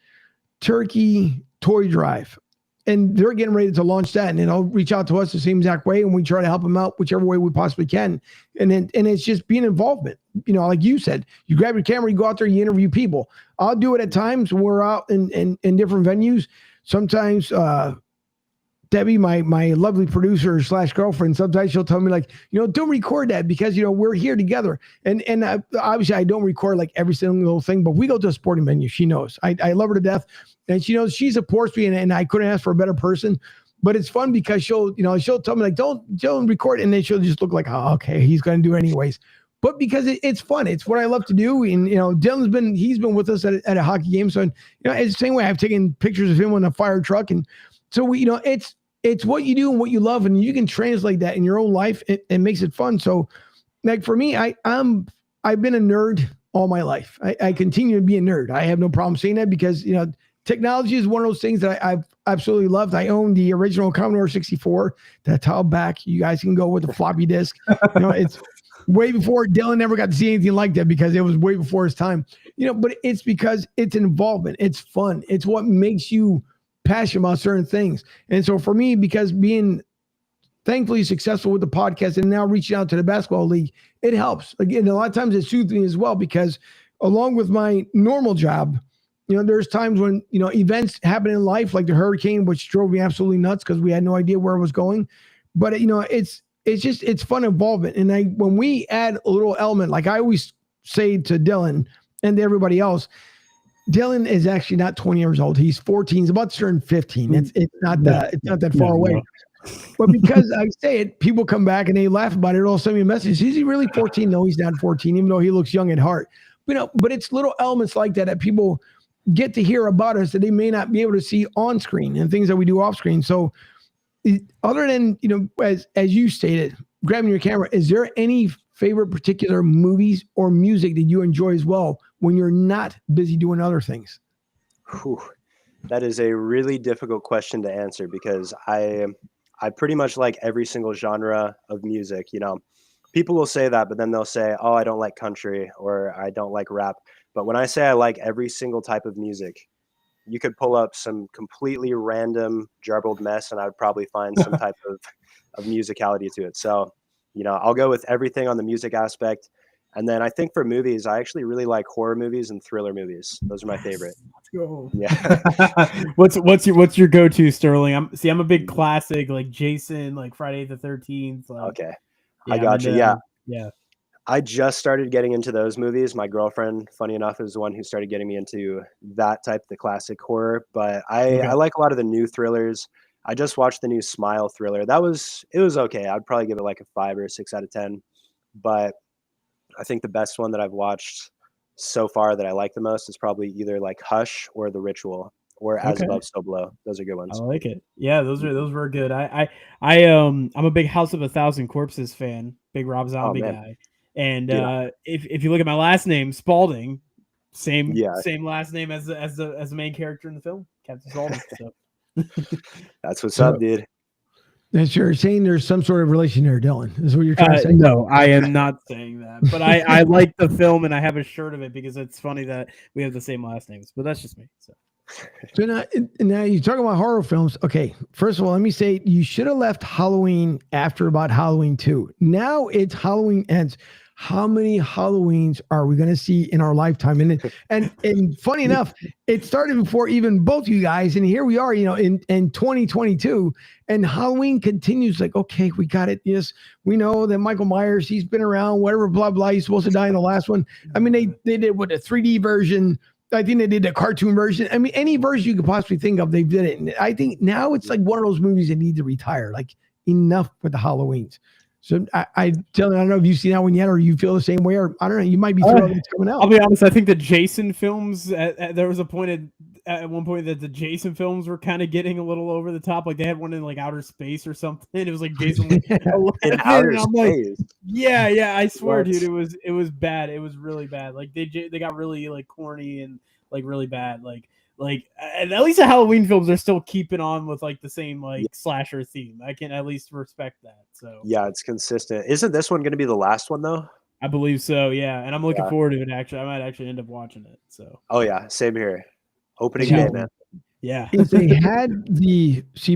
turkey toy drive, and they're getting ready to launch that, and then they'll reach out to us the same exact way, and we try to help them out whichever way we possibly can. And it's just being involvement. Like you said, you grab your camera, you go out there, you interview people. I'll do it at times when we're out in different venues. Sometimes Debbie, my lovely producer / girlfriend, sometimes she'll tell me like, don't record that because, we're here together. And obviously I don't record like every single little thing, but we go to a sporting venue. She knows I love her to death, and she knows she supports me, and I couldn't ask for a better person. But it's fun because she'll tell me like, don't record. And then she'll just look like, oh, okay, he's going to do it anyways. But because it's fun, it's what I love to do. And, Dylan's he's been with us at a hockey game. So, it's the same way I've taken pictures of him on a fire truck. And so it's it's what you do and what you love, and you can translate that in your own life. It makes it fun. So, like for me, I've been a nerd all my life. I continue to be a nerd. I have no problem saying that because technology is one of those things that I've absolutely loved. I own the original Commodore 64. That's how back you guys can go with the floppy disk. It's way before Dylan ever got to see anything like that because it was way before his time. But it's because it's an involvement. It's fun. It's what makes you passionate about certain things. And so for me, because being thankfully successful with the podcast and now reaching out to the basketball league, it helps. Again, a lot of times it soothes me as well because along with my normal job, there's times when, events happen in life like the hurricane, which drove me absolutely nuts because we had no idea where it was going. But, it's fun involvement. And when we add a little element, like I always say to Dylan and to everybody else, Dylan is actually not 20 years old. He's 14. He's about to turn 15. It's not that far away. But because I say it, people come back and they laugh about it. They'll send me a message. Is he really 14? No, he's not 14, even though he looks young at heart. But it's little elements like that people get to hear about us that they may not be able to see on screen and things that we do off screen. So other than, as you stated, grabbing your camera, is there any favorite particular movies or music that you enjoy as well when you're not busy doing other things? Whew. That is a really difficult question to answer because I pretty much like every single genre of music. People will say that, but then they'll say, oh, I don't like country or I don't like rap. But when I say I like every single type of music, you could pull up some completely random jarbled mess and I would probably find some type of musicality to it. So, I'll go with everything on the music aspect. And then I think for movies, I actually really like horror movies and thriller movies. Those are my favorite. Let's go. Yeah. What's your go-to, Sterling? I'm a big classic like Jason, like Friday the 13th. Okay. I got you. Yeah. I just started getting into those movies. My girlfriend, funny enough, is the one who started getting me into that type, the classic horror. But I like a lot of the new thrillers. I just watched the new Smile thriller. It was okay. I'd probably give it like a 5 or a 6 out of 10. But I think the best one that I've watched so far that I like the most is probably either like Hush or The Ritual or As Above, So Below. Those are good ones. I like it. Yeah, those were good. I'm a big House of a Thousand Corpses fan, big Rob Zombie guy. And if you look at my last name, Spaulding, same last name as the main character in the film, Captain Spaulding. So. That's what's up, dude. That's you're saying there's some sort of relation there, Dylan. Is what you're trying to say? No, I am not saying that. But I like the film and I have a shirt of it because it's funny that we have the same last names. But that's just me. So now you're talking about horror films. Okay, first of all, let me say you should have left Halloween after about Halloween 2. Now it's Halloween ends. How many Halloweens are we going to see in our lifetime? And funny enough, it started before even both you guys. And here we are, in 2022 and Halloween continues like, okay, we got it. Yes. We know that Michael Myers, he's been around, whatever, blah, blah. He's supposed to die in the last one. I mean, they did what a 3D version. I think they did a cartoon version. I mean, any version you could possibly think of, they did it. And I think now it's like one of those movies that need to retire, like enough with the Halloweens. So I don't know if you've seen that one yet, or you feel the same way, or I don't know. You might be thrilled it's coming out. I'll be honest. I think the Jason films. There was a point at one point that the Jason films were kind of getting a little over the top. Like they had one in like outer space or something. It was like Jason in outer space. Like, yeah. I swear, dude, it was bad. It was really bad. Like they got really like corny and like really bad. Like at least the Halloween films are still keeping on with like the same like slasher theme. I can at least respect that. So yeah, it's consistent. Isn't this one going to be the last one though? I believe so. Yeah, and I'm looking forward to it. Actually, I might actually end up watching it. So same here. Opening day, man. Yeah. If they had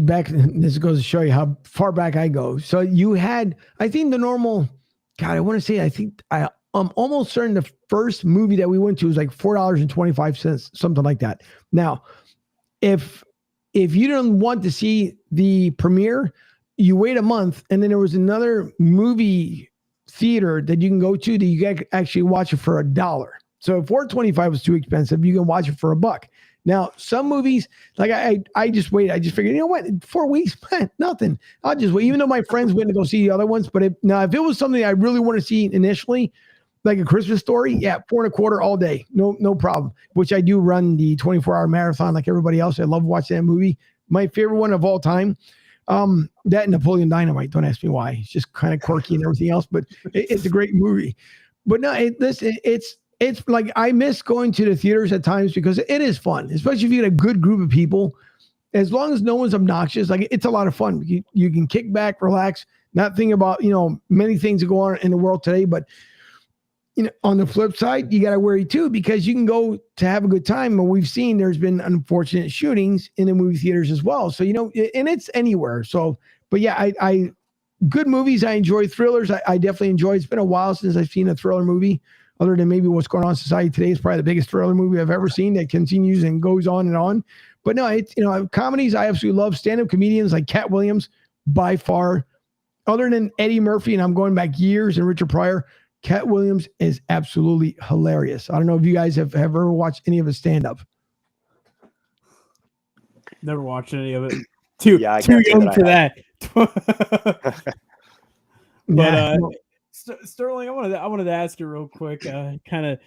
back, this goes to show you how far back I go. So you had, I think the normal. God, I want to say, I think I'm almost certain the first movie that we went to was like $4.25, something like that. Now, if you didn't want to see the premiere, you wait a month, and then there was another movie theater that you can go to that you can actually watch it for $1. So if $4.25 was too expensive, you can watch it for $1. Now, some movies, like I just waited. I just figured, you know what, 4 weeks, man, nothing. I'll just wait. Even though my friends went to go see the other ones, but if it was something I really want to see initially, like A Christmas Story, $4.25 all day, no problem. Which I do run the 24-hour marathon like everybody else. I love watching that movie. My favorite one of all time. That and Napoleon Dynamite. Don't ask me why. It's just kind of quirky and everything else, but it's a great movie. But no, it's like I miss going to the theaters at times because it is fun, especially if you get a good group of people. As long as no one's obnoxious, like it's a lot of fun. You can kick back, relax, not think about, many things that go on in the world today. But, on the flip side, you got to worry too, because you can go to have a good time. And we've seen there's been unfortunate shootings in the movie theaters as well. So, and it's anywhere. So, but yeah, I good movies. I enjoy thrillers. I definitely enjoy. It's been a while since I've seen a thriller movie other than maybe What's Going On in Society Today. Is probably the biggest thriller movie I've ever seen that continues and goes on and on. But no, it's, comedies I absolutely love. Stand-up comedians like Cat Williams, by far. Other than Eddie Murphy, and I'm going back years, and Richard Pryor, Cat Williams is absolutely hilarious. I don't know if you guys have ever watched any of his stand-up. Never watched any of it. Too young for that. Sterling, I wanted to ask you real quick, kind of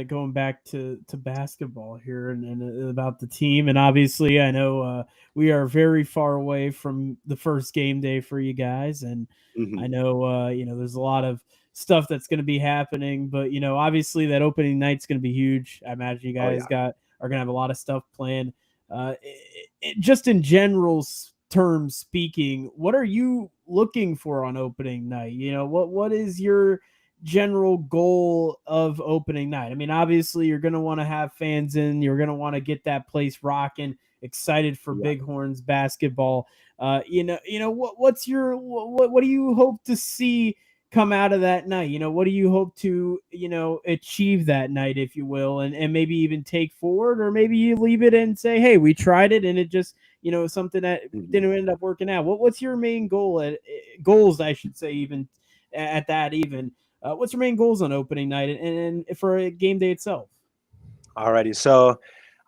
going back to basketball here and about the team. And obviously I know we are very far away from the first game day for you guys. And I know, there's a lot of stuff that's going to be happening, but obviously that opening night's going to be huge. I imagine you guys are going to have a lot of stuff planned. Just in general terms speaking, what are you looking for on opening night? What is your general goal of opening night? I mean, obviously you're going to want to have fans in, you're going to want to get that place rocking, excited for Bighorns basketball. What do you hope to see come out of that night? What do you hope to, achieve that night, if you will, and maybe even take forward, or maybe you leave it and say, hey, we tried it and it just, something that didn't end up working out. What's your main goals, I should say, even at that, what's your main goals on opening night and for a game day itself? Alrighty. So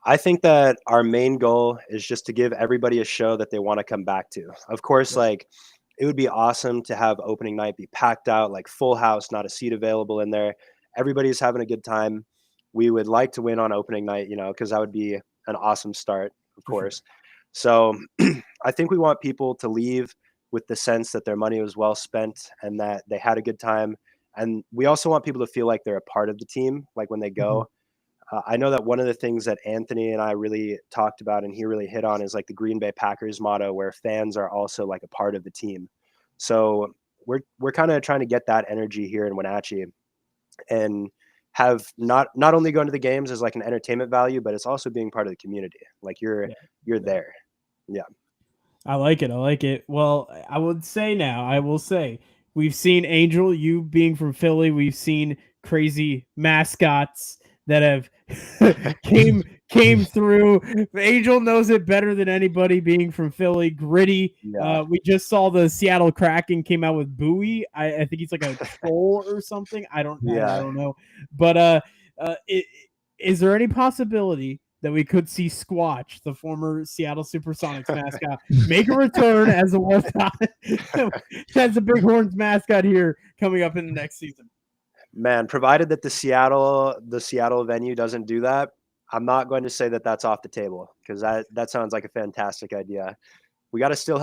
I think that our main goal is just to give everybody a show that they want to come back to. Of course, it would be awesome to have opening night be packed out, like full house, not a seat available in there. Everybody's having a good time. We would like to win on opening night, because that would be an awesome start, of course. So I think we want people to leave with the sense that their money was well spent and that they had a good time. And we also want people to feel like they're a part of the team, like when they go. I know that one of the things that Anthony and I really talked about and he really hit on is like the Green Bay Packers motto, where fans are also like a part of the team. So we're kind of trying to get that energy here in Wenatchee and have not only going to the games as like an entertainment value, but it's also being part of the community. Like you're there. Yeah. I like it. Well, I will say, we've seen Angel, you being from Philly. We've seen crazy mascots that have came through. Angel knows it better than anybody, being from Philly. Gritty. Yeah. We just saw the Seattle Kraken came out with Bowie. I think he's like a troll or something. I don't know. But is there any possibility that we could see Squatch, the former Seattle Supersonics mascot, make a return as a Bighorns mascot here coming up in the next season? Man, provided that the Seattle venue doesn't do that, I'm not going to say that that's off the table, because that sounds like a fantastic idea. We have to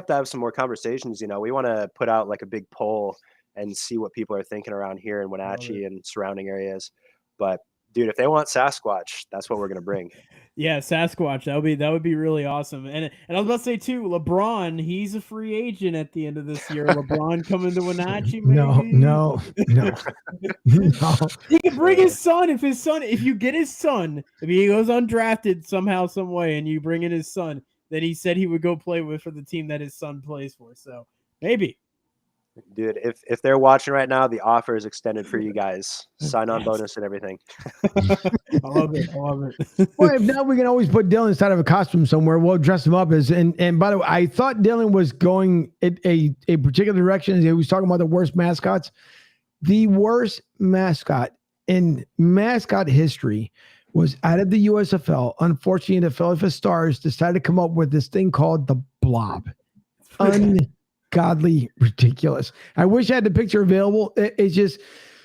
have some more conversations. We want to put out like a big poll and see what people are thinking around here in Wenatchee and surrounding areas. But dude, if they want Sasquatch, that's what we're going to bring. Yeah, Sasquatch. That would be really awesome. And I was about to say too, LeBron, he's a free agent at the end of this year. LeBron coming to Wenatchee, maybe? No. He can bring his son. If you get his son, if he goes undrafted somehow, some way, and you bring in his son, then he said he would go play for the team that his son plays for. So maybe. Dude, if they're watching right now, the offer is extended for you guys. Sign-on bonus and everything. I love it. Well, if not, we can always put Dylan inside of a costume somewhere. We'll dress him up as. And by the way, I thought Dylan was going a particular direction. He was talking about the worst mascots. The worst mascot in mascot history was out of the USFL. Unfortunately, the Philadelphia Stars decided to come up with this thing called the Blob. Ungodly ridiculous. I wish I had the picture available. It's just,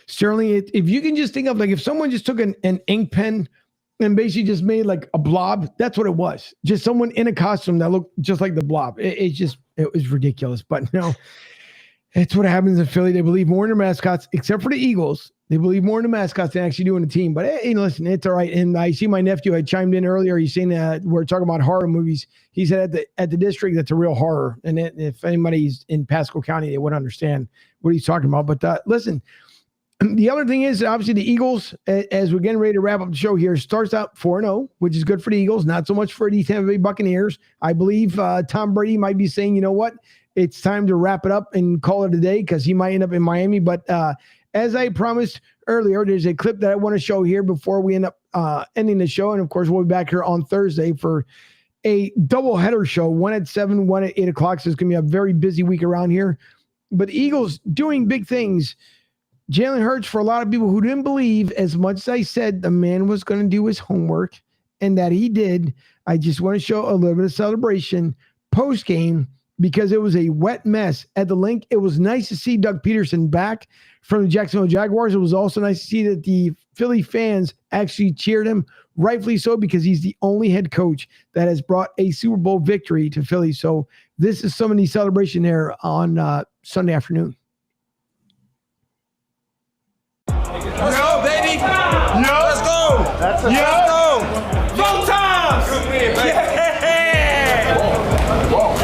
Sterling, if you can just think of, like, if someone just took an ink pen and basically just made like a blob, that's what it was. Just someone in a costume that looked just like the Blob. It's just It was ridiculous. But no, it's what happens in Philly. They believe more in their mascots, except for the Eagles. They believe more in the mascots than actually doing the team. But hey, listen, it's all right. And I see my nephew had chimed in earlier. He's saying that we're talking about horror movies. He said at the district, that's a real horror. And if anybody's in Pasco County, they would understand what he's talking about. But listen, the other thing is, obviously, the Eagles, as we're getting ready to wrap up the show here, starts out 4-0, which is good for the Eagles, not so much for the Tampa Bay Buccaneers. I believe Tom Brady might be saying, you know what, it's time to wrap it up and call it a day because he might end up in Miami. But as I promised earlier, there's a clip that I want to show here before we end up ending the show. And, of course, we'll be back here on Thursday for a doubleheader show, one at 7, one at 8 o'clock. So it's going to be a very busy week around here. But the Eagles doing big things. Jalen Hurts, for a lot of people who didn't believe, as much as I said the man was going to do his homework, and that he did, I just want to show a little bit of celebration post-game because it was a wet mess at the link. It was nice to see Doug Peterson back from the Jacksonville Jaguars. It was also nice to see that the Philly fans actually cheered him, rightfully so, because he's the only head coach that has brought a Super Bowl victory to Philly. So this is some of the celebration there on Sunday afternoon. Let's go, baby. Yo, let's go. Let's go. Full times. Good win, baby. Yeah. Whoa.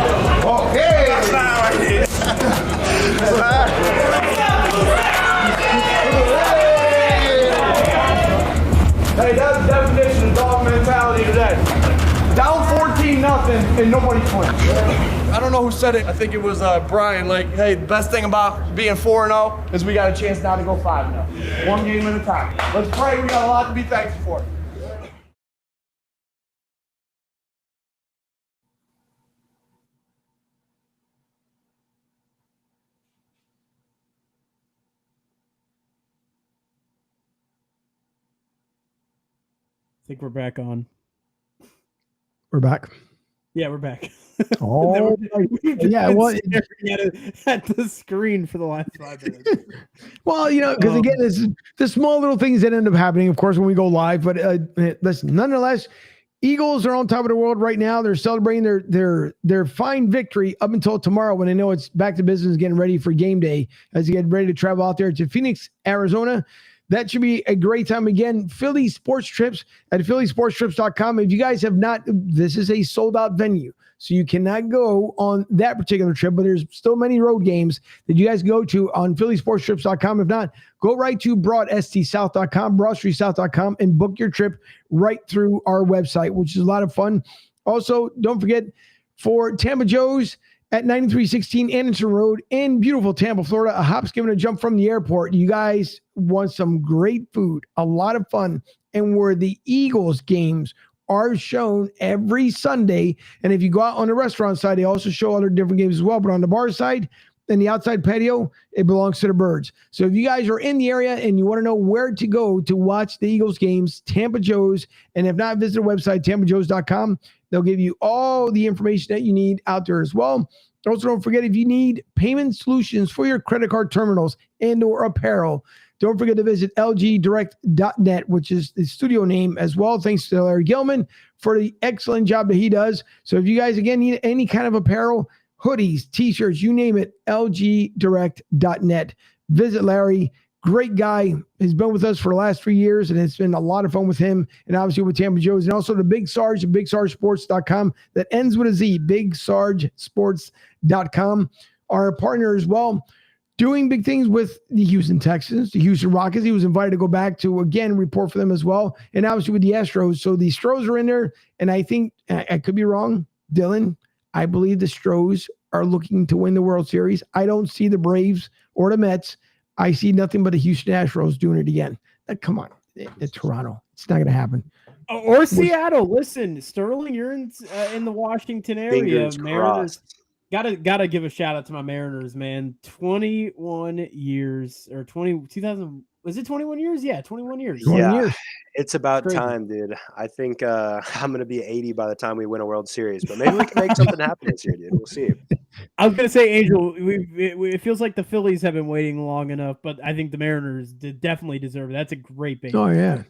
Hey. That's not right here. Hey, that's the definition of dog mentality today. Down 14-0 and nobody flinched. I don't know who said it. I think it was Brian. Like, hey, the best thing about being 4-0 is we got a chance now to go 5-0. One game at a time. Let's pray. We got a lot to be thankful for. I think we're back on. We're back. Yeah, we're back. Oh, yeah. Well, at the screen for the last 5 minutes. Well, because again, it's the small little things that end up happening, of course, when we go live. But listen, nonetheless, Eagles are on top of the world right now. They're celebrating their fine victory up until tomorrow when they know it's back to business, getting ready for game day as they get ready to travel out there to Phoenix, Arizona. That should be a great time. Again, Philly Sports Trips at phillysportstrips.com. If you guys have not, this is a sold-out venue, so you cannot go on that particular trip, but there's still many road games that you guys go to on phillysportstrips.com. If not, go right to broadstsouth.com, broadstreetsouth.com, and book your trip right through our website, which is a lot of fun. Also, don't forget, for Tampa Joe's at 9316 Anderson Road in beautiful Tampa, Florida, a hop, skip, and a jump from the airport. You guys want some great food, a lot of fun, and where the Eagles games are shown every Sunday. And if you go out on the restaurant side, they also show other different games as well. But on the bar side and the outside patio, it belongs to the Birds. So if you guys are in the area and you want to know where to go to watch the Eagles games, Tampa Joe's, and if not, visit the website, tampajoes.com. They'll give you all the information that you need out there as well. Also, don't forget, if you need payment solutions for your credit card terminals and or apparel, don't forget to visit lgdirect.net, which is the studio name as well. Thanks to Larry Gilman for the excellent job that he does. So if you guys, again, need any kind of apparel, hoodies, T-shirts, you name it, lgdirect.net. Visit Larry. Great guy. He's been with us for the last 3 years, and it's been a lot of fun with him and obviously with Tampa Joe's. And also the Big Sarge, BigSargeSports.com. That ends with a Z, BigSargeSports.com. Our partner as well, doing big things with the Houston Texans, the Houston Rockets. He was invited to go back to, again, report for them as well. And obviously with the Astros. So the Stros are in there, and I think, I could be wrong, Dylan, I believe the Stros are looking to win the World Series. I don't see the Braves or the Mets. I see nothing but the Houston Astros doing it again. Come on, it's Toronto. It's not going to happen. Or Seattle. Listen, Sterling, you're in the Washington area. Mariners. Gotta give a shout out to my Mariners, man. 21 years or 2000. Was it 21 years? Yeah, 21 years. 21 years. It's about time, dude. I think I'm going to be 80 by the time we win a World Series, but maybe we can make something happen this year, dude. We'll see. I was going to say, Angel, it feels like the Phillies have been waiting long enough, but I think the Mariners definitely deserve it. That's a great base. Oh, yeah.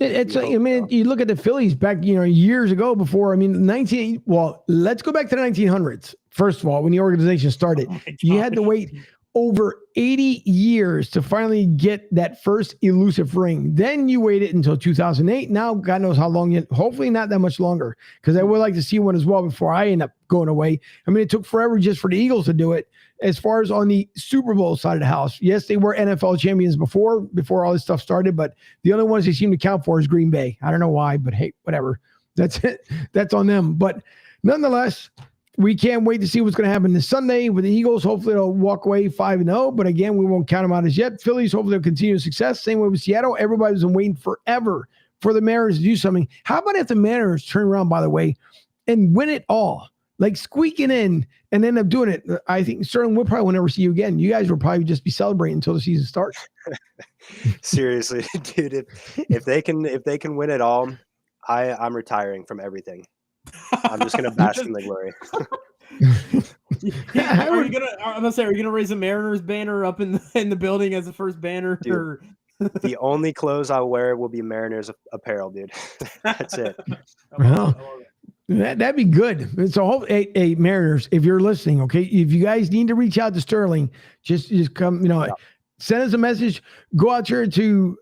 It's I mean, you look at the Phillies back, years ago before. I mean, let's go back to the 1900s. First of all, when the organization started, you had to wait over 80 years to finally get that first elusive ring. Then you waited until 2008. Now, God knows how long yet. Hopefully not that much longer, because I would like to see one as well before I end up going away. I mean, it took forever just for the Eagles to do it. As far as on the Super Bowl side of the house, yes, they were NFL champions before all this stuff started, but the only ones they seem to count for is Green Bay. I don't know why, but hey, whatever. That's it. That's on them. But nonetheless, we can't wait to see what's going to happen this Sunday with the Eagles. Hopefully they'll walk away 5-0, but again, we won't count them out as yet. Phillies, hopefully they'll continue success. Same way with Seattle. Everybody's been waiting forever for the Mariners to do something. How about if the Mariners turn around, by the way, and win it all? Like squeaking in and end up doing it. I think Sterling, we'll probably never see you again. You guys will probably just be celebrating until the season starts. Seriously, dude, if they can win it all, I'm retiring from everything. I'm just gonna bask in the glory. Are you gonna raise a Mariners banner up in the building as the first banner? Dude, or... The only clothes I'll wear will be Mariners apparel, dude. That's it. That'd be good. So, hey, Mariners, if you're listening, okay, if you guys need to reach out to Sterling, just come, send us a message. Go out there to,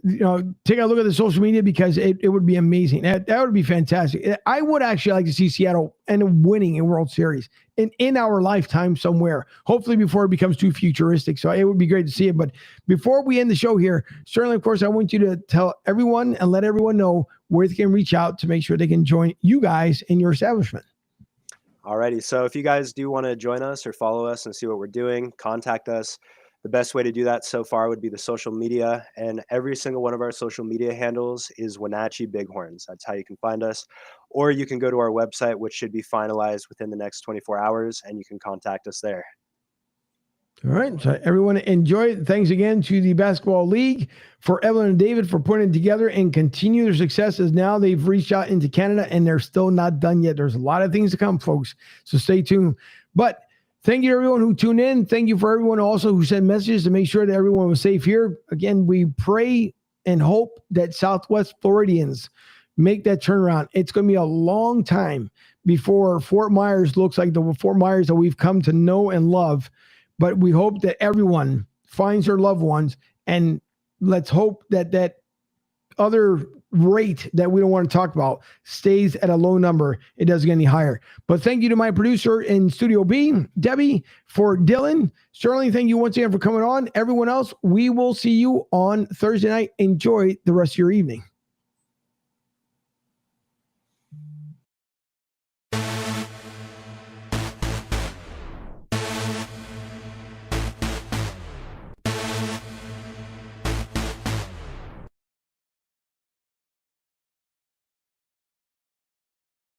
take a look at the social media, because it would be amazing. That would be fantastic. I would actually like to see Seattle end up winning a World Series in our lifetime somewhere, hopefully before it becomes too futuristic. So it would be great to see it. But before we end the show here, Sterling, of course, I want you to tell everyone and let everyone know where they can reach out to make sure they can join you guys in your establishment. Alrighty. So if you guys do want to join us or follow us and see what we're doing, contact us. The best way to do that so far would be the social media, and every single one of our social media handles is Wenatchee Bighorns. That's how you can find us. Or you can go to our website, which should be finalized within the next 24 hours, and you can contact us there. All right. So everyone enjoy it. Thanks again to the Basketball League, for Evelyn and David for putting it together and continue their success, as now they've reached out into Canada and they're still not done yet. There's a lot of things to come, folks. So stay tuned. But thank you to everyone who tuned in. Thank you for everyone also who sent messages to make sure that everyone was safe here. Again, we pray and hope that Southwest Floridians make that turnaround. It's going to be a long time before Fort Myers looks like the Fort Myers that we've come to know and love. But we hope that everyone finds their loved ones, and let's hope that that other rate that we don't want to talk about stays at a low number. It doesn't get any higher. But thank you to my producer in Studio B, Debbie, for Dylan. Sterling, thank you once again for coming on. Everyone else, we will see you on Thursday night. Enjoy the rest of your evening.